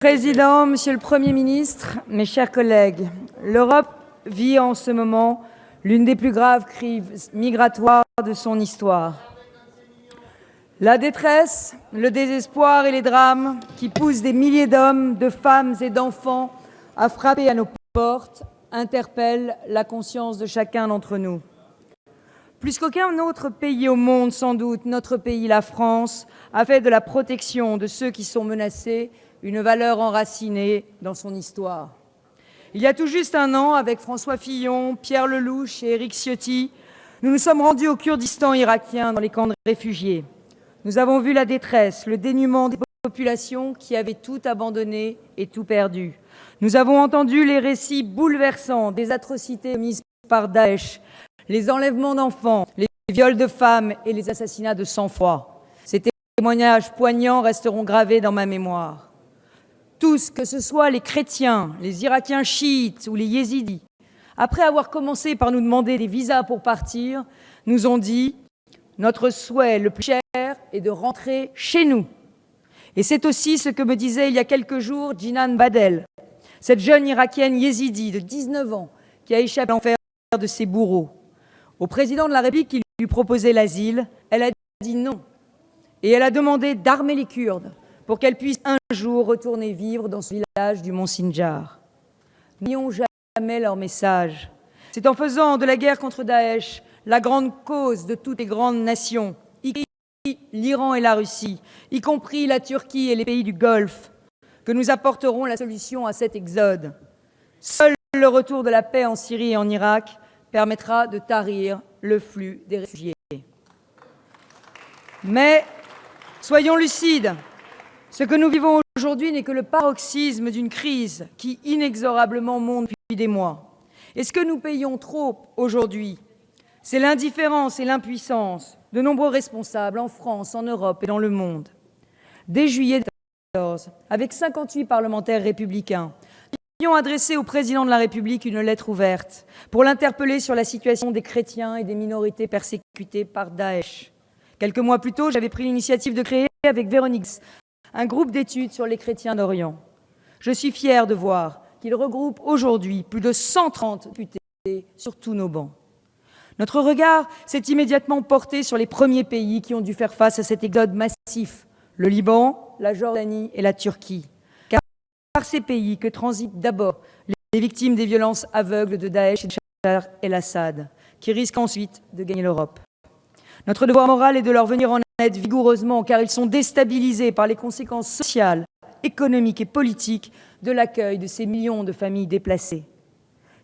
Président, Monsieur le Premier ministre, mes chers collègues, l'Europe vit en ce moment l'une des plus graves crises migratoires de son histoire. La détresse, le désespoir et les drames qui poussent des milliers d'hommes, de femmes et d'enfants à frapper à nos portes interpellent la conscience de chacun d'entre nous. Plus qu'aucun autre pays au monde, sans doute, notre pays, la France, a fait de la protection de ceux qui sont menacés une valeur enracinée dans son histoire. Il y a tout juste un an, avec François Fillon, Pierre Lellouche et Éric Ciotti, nous nous sommes rendus au Kurdistan irakien dans les camps de réfugiés. Nous avons vu la détresse, le dénuement des populations qui avaient tout abandonné et tout perdu. Nous avons entendu les récits bouleversants des atrocités commises par Daesh, les enlèvements d'enfants, les viols de femmes et les assassinats de sang-froid. Ces témoignages poignants resteront gravés dans ma mémoire. Tous, que ce soit les chrétiens, les Irakiens chiites ou les yézidis, après avoir commencé par nous demander des visas pour partir, nous ont dit « Notre souhait le plus cher est de rentrer chez nous ». Et c'est aussi ce que me disait il y a quelques jours Jinan Badel, cette jeune Irakienne yézidi de 19 ans qui a échappé à l'enfer de ses bourreaux. Au président de la République qui lui proposait l'asile, elle a dit non. Et elle a demandé d'armer les Kurdes pour qu'elle puisse un jour retourner vivre dans ce village du Mont Sinjar. N'oublions jamais leur message. C'est en faisant de la guerre contre Daesh la grande cause de toutes les grandes nations, y compris l'Iran et la Russie, y compris la Turquie et les pays du Golfe, que nous apporterons la solution à cet exode. Seul le retour de la paix en Syrie et en Irak permettra de tarir le flux des réfugiés. Mais soyons lucides. Ce que nous vivons aujourd'hui n'est que le paroxysme d'une crise qui inexorablement monte depuis des mois. Et ce que nous payons trop aujourd'hui, c'est l'indifférence et l'impuissance de nombreux responsables en France, en Europe et dans le monde. Dès juillet 2014, avec 58 parlementaires républicains, nous avons adressé au président de la République une lettre ouverte pour l'interpeller sur la situation des chrétiens et des minorités persécutées par Daesh. Quelques mois plus tôt, j'avais pris l'initiative de créer avec Véronique un groupe d'études sur les chrétiens d'Orient. Je suis fière de voir qu'il regroupe aujourd'hui plus de 130 députés sur tous nos bancs. Notre regard s'est immédiatement porté sur les premiers pays qui ont dû faire face à cet exode massif, le Liban, la Jordanie et la Turquie. Car par ces pays que transitent d'abord les victimes des violences aveugles de Daesh et de Bachar el-Assad, qui risquent ensuite de gagner l'Europe. Notre devoir moral est de leur venir en aide vigoureusement, car ils sont déstabilisés par les conséquences sociales, économiques et politiques de l'accueil de ces millions de familles déplacées.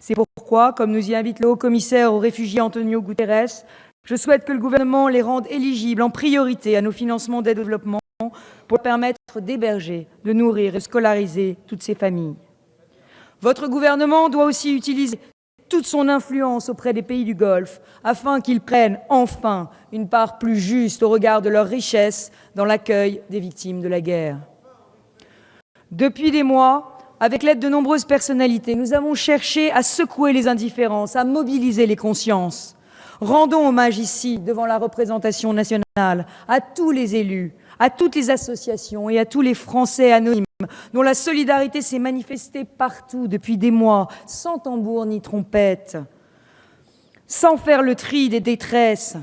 C'est pourquoi, comme nous y invite le haut-commissaire aux réfugiés Antonio Guterres, je souhaite que le gouvernement les rende éligibles en priorité à nos financements d'aide au développement pour leur permettre d'héberger, de nourrir et de scolariser toutes ces familles. Votre gouvernement doit aussi utiliser toute son influence auprès des pays du Golfe, afin qu'ils prennent enfin une part plus juste au regard de leur richesse dans l'accueil des victimes de la guerre. Depuis des mois, avec l'aide de nombreuses personnalités, nous avons cherché à secouer les indifférences, à mobiliser les consciences. Rendons hommage ici, devant la représentation nationale, à tous les élus, à toutes les associations et à tous les Français anonymes dont la solidarité s'est manifestée partout depuis des mois, sans tambour ni trompette, sans faire le tri des détresses,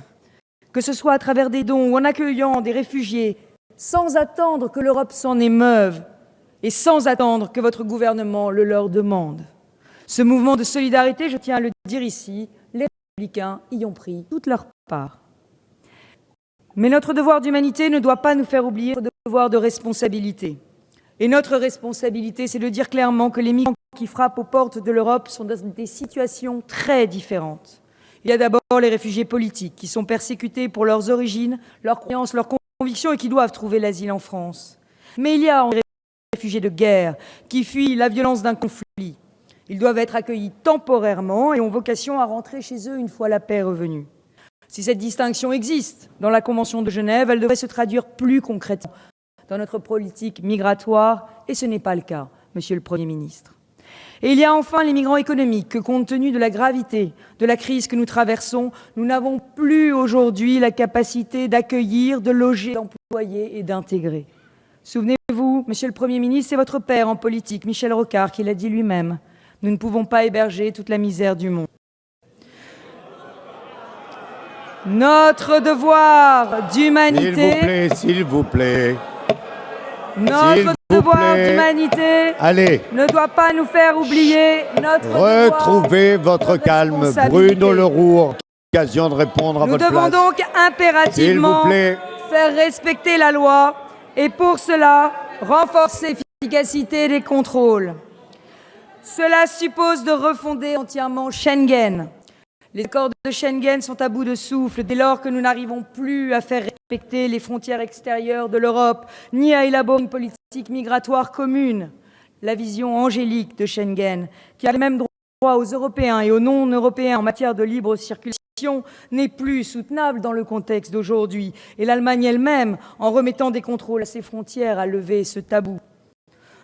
que ce soit à travers des dons ou en accueillant des réfugiés, sans attendre que l'Europe s'en émeuve et sans attendre que votre gouvernement le leur demande. Ce mouvement de solidarité, je tiens à le dire ici, les républicains y ont pris toute leur part. Mais notre devoir d'humanité ne doit pas nous faire oublier notre devoir de responsabilité. Et notre responsabilité, c'est de dire clairement que les migrants qui frappent aux portes de l'Europe sont dans des situations très différentes. Il y a d'abord les réfugiés politiques qui sont persécutés pour leurs origines, leurs croyances, leurs convictions et qui doivent trouver l'asile en France. Mais il y a les réfugiés de guerre qui fuient la violence d'un conflit. Ils doivent être accueillis temporairement et ont vocation à rentrer chez eux une fois la paix revenue. Si cette distinction existe dans la Convention de Genève, elle devrait se traduire plus concrètement dans notre politique migratoire, et ce n'est pas le cas, Monsieur le Premier ministre. Et il y a enfin les migrants économiques que, compte tenu de la gravité de la crise que nous traversons, nous n'avons plus aujourd'hui la capacité d'accueillir, de loger, d'employer et d'intégrer. Souvenez-vous, Monsieur le Premier ministre, c'est votre père en politique, Michel Rocard, qui l'a dit lui-même. Nous ne pouvons pas héberger toute la misère du monde. Notre devoir d'humanité... S'il vous plaît. Notre devoir d'humanité ne doit pas nous faire oublier notre Retrouvez votre calme. Bruno Leroux, occasion de répondre à votre place. Nous devons donc impérativement faire respecter la loi et pour cela, renforcer l'efficacité des contrôles. Cela suppose de refonder entièrement Schengen. Les accords de Schengen sont à bout de souffle dès lors que nous n'arrivons plus à faire respecter les frontières extérieures de l'Europe, ni à élaborer une politique migratoire commune. La vision angélique de Schengen, qui a les mêmes droits aux Européens et aux non-Européens en matière de libre circulation, n'est plus soutenable dans le contexte d'aujourd'hui. Et l'Allemagne elle-même, en remettant des contrôles à ses frontières, a levé ce tabou.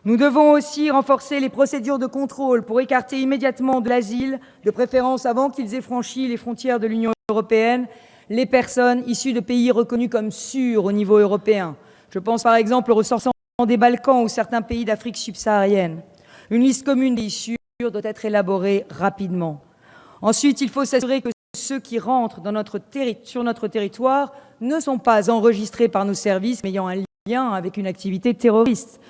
Nous devons aussi renforcer les procédures de contrôle pour écarter immédiatement de l'asile, de préférence avant qu'ils aient franchi les frontières de l'Union européenne, les personnes issues de pays reconnus comme sûrs au niveau européen. Je pense par exemple aux ressortissants des Balkans ou certains pays d'Afrique subsaharienne. Une liste commune des sûrs doit être élaborée rapidement. Ensuite, il faut s'assurer que ceux qui rentrent sur notre territoire ne sont pas enregistrés par nos services, mais ayant un lien avec une activité terroriste.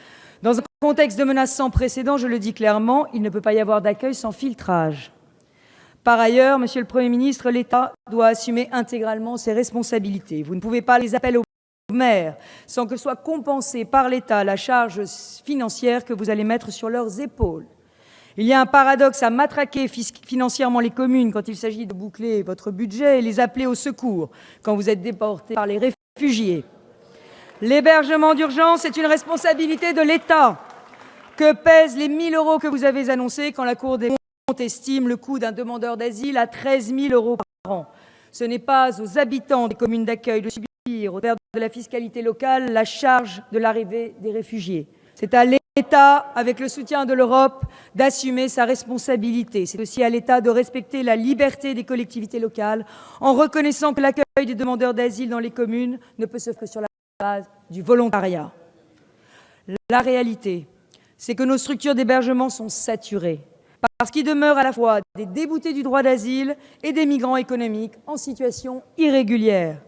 Dans un contexte de menace sans précédent, je le dis clairement, il ne peut pas y avoir d'accueil sans filtrage. Par ailleurs, Monsieur le Premier ministre, l'État doit assumer intégralement ses responsabilités. Vous ne pouvez pas les appeler aux maires sans que soit compensée par l'État la charge financière que vous allez mettre sur leurs épaules. Il y a un paradoxe à matraquer financièrement les communes quand il s'agit de boucler votre budget et les appeler au secours quand vous êtes déportés par les réfugiés. L'hébergement d'urgence est une responsabilité de l'État. Que pèsent les 1 000 € que vous avez annoncés quand la Cour des comptes estime le coût d'un demandeur d'asile à 13 000 € par an? Ce n'est pas aux habitants des communes d'accueil de subir, au travers de la fiscalité locale, la charge de l'arrivée des réfugiés. C'est à l'État, avec le soutien de l'Europe, d'assumer sa responsabilité. C'est aussi à l'État de respecter la liberté des collectivités locales en reconnaissant que l'accueil des demandeurs d'asile dans les communes ne peut se faire que sur la base du volontariat. La réalité, c'est que nos structures d'hébergement sont saturées parce qu'il demeure à la fois des déboutés du droit d'asile et des migrants économiques en situation irrégulière.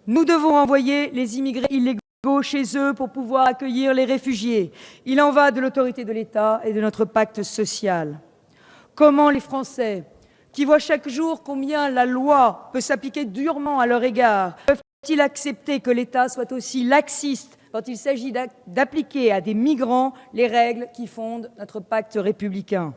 Nous devons envoyer les immigrés illégaux chez eux pour pouvoir accueillir les réfugiés. Il en va de l'autorité de l'État et de notre pacte social. Comment les Français, qui voient chaque jour combien la loi peut s'appliquer durement à leur égard, peuvent-ils accepter que l'État soit aussi laxiste quand il s'agit d'appliquer à des migrants les règles qui fondent notre pacte républicain?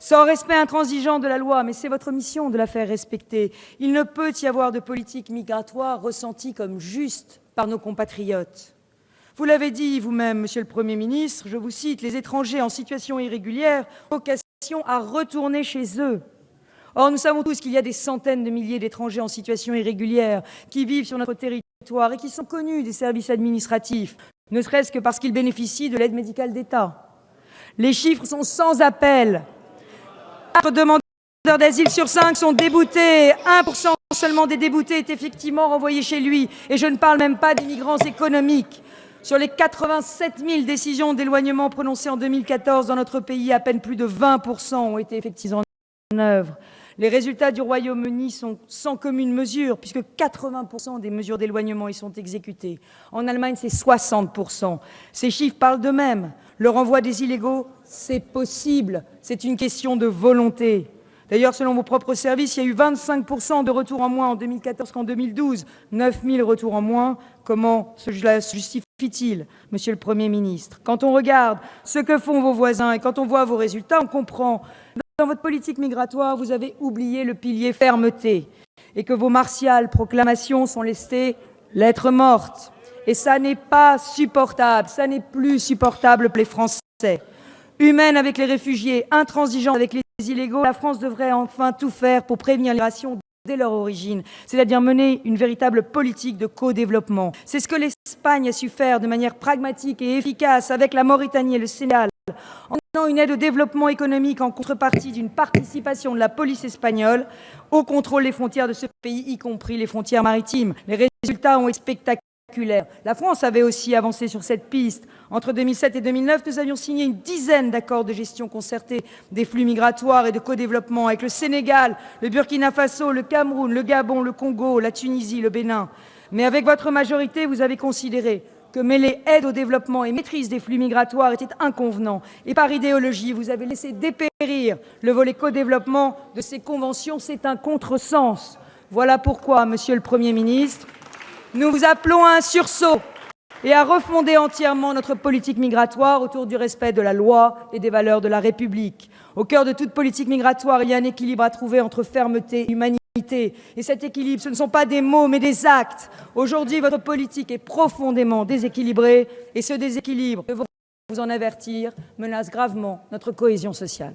Sans respect intransigeant de la loi, mais c'est votre mission de la faire respecter, il ne peut y avoir de politique migratoire ressentie comme juste par nos compatriotes. Vous l'avez dit vous-même, Monsieur le Premier ministre, je vous cite, les étrangers en situation irrégulière ont vocation à retourner chez eux. Or, nous savons tous qu'il y a des centaines de milliers d'étrangers en situation irrégulière qui vivent sur notre territoire et qui sont connus des services administratifs, ne serait-ce que parce qu'ils bénéficient de l'aide médicale d'État. Les chiffres sont sans appel. 4 demandeurs d'asile sur 5 sont déboutés. 1% seulement des déboutés est effectivement renvoyé chez lui. Et je ne parle même pas des migrants économiques. Sur les 87 000 décisions d'éloignement prononcées en 2014 dans notre pays, à peine plus de 20% ont été effectivement en œuvre. Les résultats du Royaume-Uni sont sans commune mesure, puisque 80% des mesures d'éloignement y sont exécutées. En Allemagne, c'est 60%. Ces chiffres parlent d'eux-mêmes. Le renvoi des illégaux, c'est possible. C'est une question de volonté. D'ailleurs, selon vos propres services, il y a eu 25% de retours en moins en 2014 qu'en 2012. 9 000 retours en moins. Comment cela se justifie-t-il, Monsieur le Premier ministre? Quand on regarde ce que font vos voisins et quand on voit vos résultats, on comprend. Dans votre politique migratoire, vous avez oublié le pilier fermeté et que vos martiales proclamations sont lestées lettres mortes. Et ça n'est pas supportable, ça n'est plus supportable pour les Français. Humaine avec les réfugiés, intransigeante avec les illégaux, la France devrait enfin tout faire pour prévenir les migrations dès leur origine, c'est-à-dire mener une véritable politique de co-développement. C'est ce que l'Espagne a su faire de manière pragmatique et efficace avec la Mauritanie et le Sénégal, en donnant une aide au développement économique en contrepartie d'une participation de la police espagnole au contrôle des frontières de ce pays, y compris les frontières maritimes. Les résultats ont été spectaculaires. La France avait aussi avancé sur cette piste. Entre 2007 et 2009, nous avions signé une dizaine d'accords de gestion concertée des flux migratoires et de co-développement avec le Sénégal, le Burkina Faso, le Cameroun, le Gabon, le Congo, la Tunisie, le Bénin. Mais avec votre majorité, vous avez considéré que mêler aide au développement et maîtrise des flux migratoires était inconvenant. Et par idéologie, vous avez laissé dépérir le volet co-développement de ces conventions. C'est un contresens. Voilà pourquoi, Monsieur le Premier ministre, nous vous appelons à un sursaut et à refonder entièrement notre politique migratoire autour du respect de la loi et des valeurs de la République. Au cœur de toute politique migratoire, il y a un équilibre à trouver entre fermeté et humanité. Et cet équilibre, ce ne sont pas des mots, mais des actes. Aujourd'hui, votre politique est profondément déséquilibrée et ce déséquilibre, je veux vous en avertir, menace gravement notre cohésion sociale.